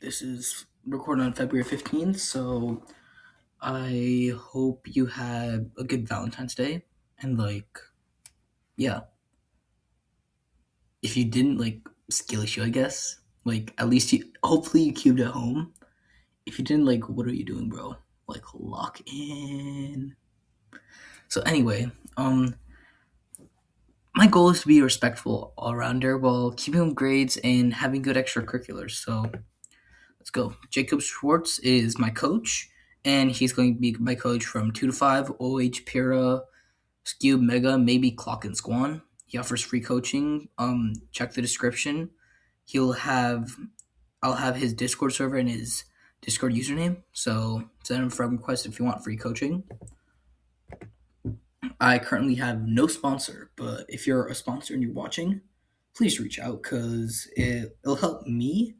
This is recorded on February 15th, so I hope you had a good Valentine's Day. And, yeah, if you didn't, skill issue, I guess. At least hopefully you cubed at home. If you didn't, what are you doing, bro? Lock in. So, anyway, my goal is to be a respectful all-rounder while keeping up grades and having good extracurriculars. So, let's go. Jacob Schwartz is my coach, and he's going to be my coach from 2 to 5, OH, Pira, Skewb, Mega, maybe Clock and Squan. He offers free coaching. Check the description. I'll have his Discord server and his Discord username. So send him a friend request if you want free coaching. I currently have no sponsor, but if you're a sponsor and you're watching, please reach out because it'll help me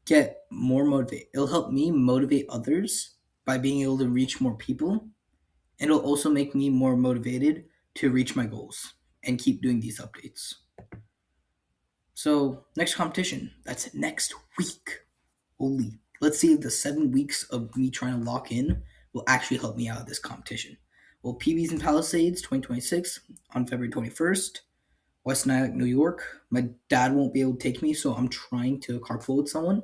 get more motivate. It'll help me motivate others by being able to reach more people. And it'll also make me more motivated to reach my goals and keep doing these updates. So next competition, that's next week. Holy, let's see if the 7 weeks of me trying to lock in will actually help me out of this competition. Well, PBs and Palisades 2026 on February 21st, West Nyack, New York. My dad won't be able to take me, so I'm trying to carpool with someone.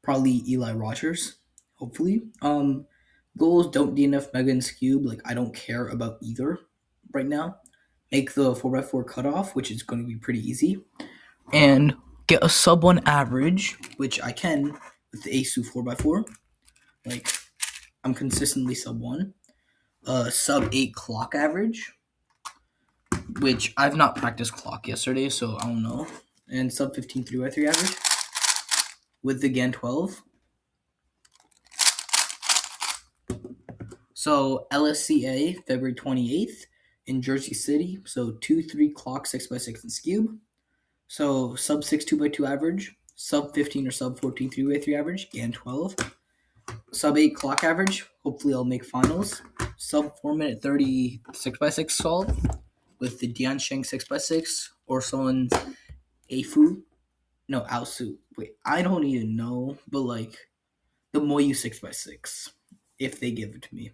Probably Eli Rogers, hopefully. Goals, don't DNF Mega and Skewb. I don't care about either right now. Make the 4x4 cutoff, which is going to be pretty easy. And get a sub 1 average, which I can with the ASU 4x4. I'm consistently sub 1. Sub 8 clock average, which I've not practiced clock yesterday, so I don't know. And sub 15 3x3 average with the GAN 12. So LSCA, February 28th in Jersey City. So 2-3 clock 6x6 in Skewb. So sub 6 2x2 average, sub 15 or sub 14 3x3 average, GAN 12. Sub 8 clock average, hopefully I'll make finals. Sub 4 minute 30 6x6 solve with the Dian Sheng 6x6 or someone's Aosu. Wait, I don't even know, but the Moyu 6x6 if they give it to me.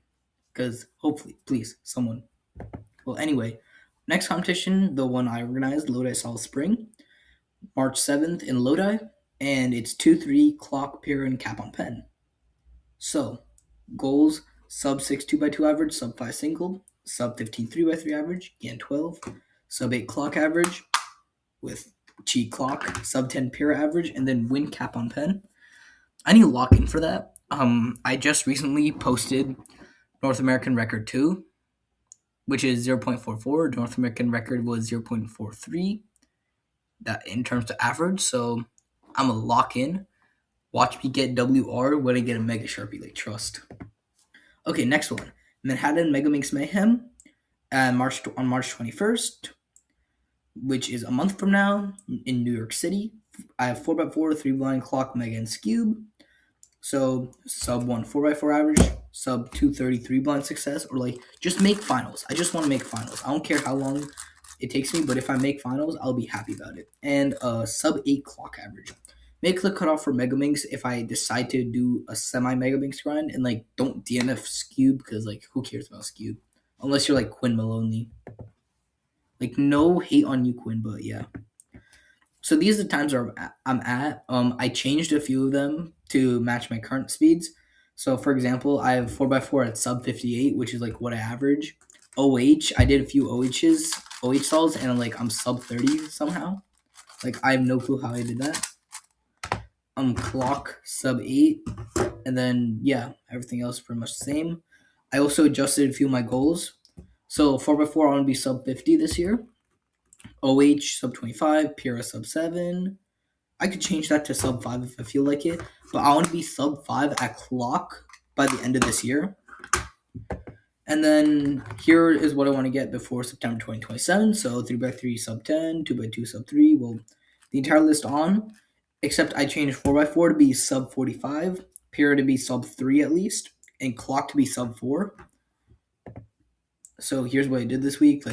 Because hopefully, please, someone. Well, anyway, next competition, the one I organized, Lodi South Spring, March 7th in Lodi, and it's 2-3 clock, Pira, and cap on pen. So, goals, sub 6 2x2 average, sub 5 single, sub 15 3x3 average, GAN 12, sub 8 clock average with cheat clock, sub 10 Pira average, and then win cap on pen. I need to lock in for that. I just recently posted North American record 2, which is 0.44. North American record was 0.43 that in terms of average. So I'm going to lock in. Watch me get WR when I get a Mega Sharpie. Trust. Okay, next one. Manhattan Mega Minx Mayhem on March 21st, which is a month from now in New York City. I have 4x4, 3 blind clock, Mega, and Skewb. So sub 1 4x4 average, sub 233 blind success, or just make finals. I just want to make finals. I don't care how long it takes me, but if I make finals, I'll be happy about it. And sub 8 clock average. Make the cutoff for Mega Minx if I decide to do a semi Mega Minx grind, and don't DNF Skewb because who cares about Skewb unless you're Quinn Maloney. No hate on you, Quinn, but yeah. So these are the times where I'm at. I changed a few of them to match my current speeds. So for example, I have 4x4 at sub 58, which is what I average. OH, I did a few OH stalls, and I'm sub 30 somehow. I have no clue how I did that. Clock sub 8, and then yeah, everything else pretty much the same. I also adjusted a few of my goals. So 4x4, I want to be sub 50 this year. OH sub 25, Pira sub 7. I could change that to sub 5 if I feel like it, but I want to be sub 5 at clock by the end of this year. And then here is what I want to get before September 2027. So 3x3 sub 10, 2x2 sub 3. Well, the entire list on, except I changed 4x4 to be sub 45, Pira to be sub 3 at least, and clock to be sub 4. So here's what I did this week.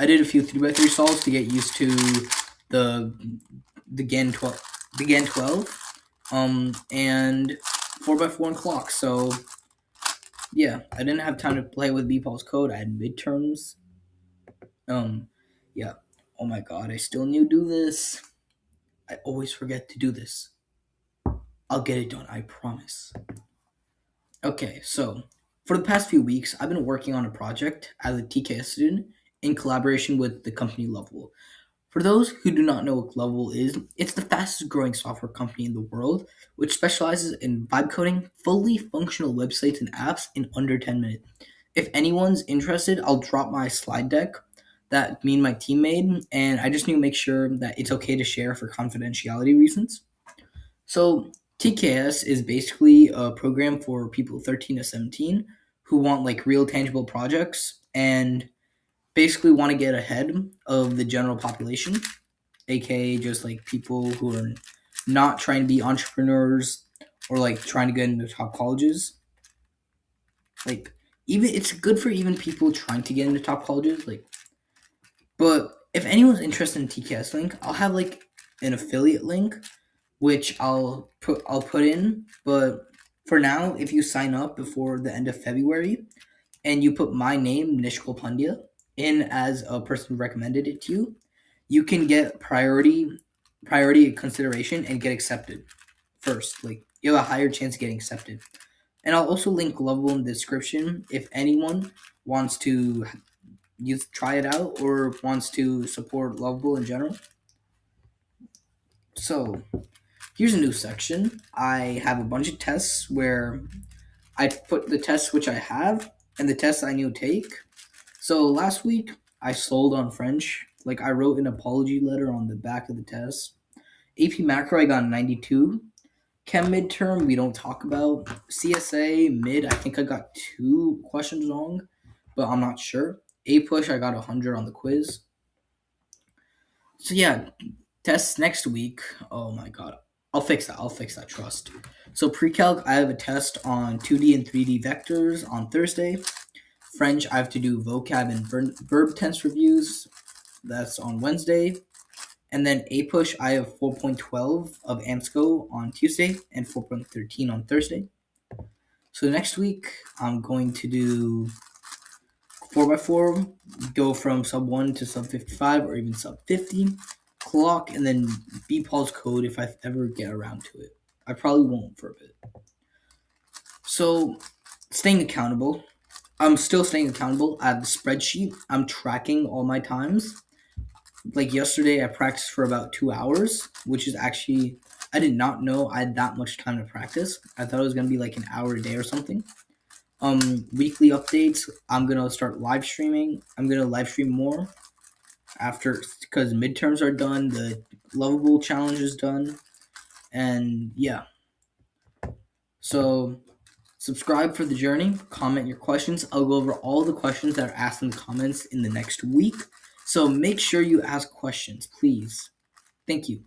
I did a few 3x3 solves to get used to the GAN 12. and 4x4 and clock. So yeah, I didn't have time to play with BPAL's code. I had midterms. Yeah. Oh my god, I still need to do this. I always forget to do this. I'll get it done, I promise. Okay, so for the past few weeks, I've been working on a project as a TKS student in collaboration with the company Lovable. For those who do not know what Lovable is, it's the fastest growing software company in the world, which specializes in vibe coding fully functional websites and apps in under 10 minutes. If anyone's interested, I'll drop my slide deck that me and my team made, and I just need to make sure that it's okay to share for confidentiality reasons. So TKS is basically a program for people 13 to 17 who want like real tangible projects and basically want to get ahead of the general population, aka just like people who are not trying to be entrepreneurs or like trying to get into top colleges. Like even it's good for even people trying to get into top colleges. Like, but if anyone's interested in TKS link, I'll have like an affiliate link which I'll put in. But for now, if you sign up before the end of February and you put my name, Nishkul Pandya, in as a person who recommended it to you, you can get priority consideration and get accepted first. Like you have a higher chance of getting accepted. And I'll also link Lovable in the description if anyone wants to try it out or wants to support Lovable in general. So here's a new section. I have a bunch of tests where I put the tests which I have and the tests I need to take. So last week I sold on French. Like I wrote an apology letter on the back of the test. AP Macro I got a 92. Chem midterm we don't talk about. CSA mid I think I got 2 questions wrong, but I'm not sure. A push I got 100 on the quiz. So yeah, tests next week. Oh my god. I'll fix that, trust. So pre-calc, I have a test on 2D and 3D vectors on Thursday. French, I have to do vocab and verb tense reviews. That's on Wednesday. And then A push, I have 4.12 of AMSCO on Tuesday and 4.13 on Thursday. So next week, I'm going to do 4x4, go from sub 1 to sub 55 or even sub 50, clock, and then BPAL's code if I ever get around to it. I probably won't for a bit. So, staying accountable. I'm still staying accountable. I have the spreadsheet. I'm tracking all my times. Like yesterday, I practiced for about 2 hours, which is actually, I did not know I had that much time to practice. I thought it was going to be like an hour a day or something. Weekly updates. I'm going to start live streaming. I'm going to live stream more after, because midterms are done. The Lovable challenge is done. And yeah. So subscribe for the journey. Comment your questions. I'll go over all the questions that are asked in the comments in the next week. So make sure you ask questions, please. Thank you.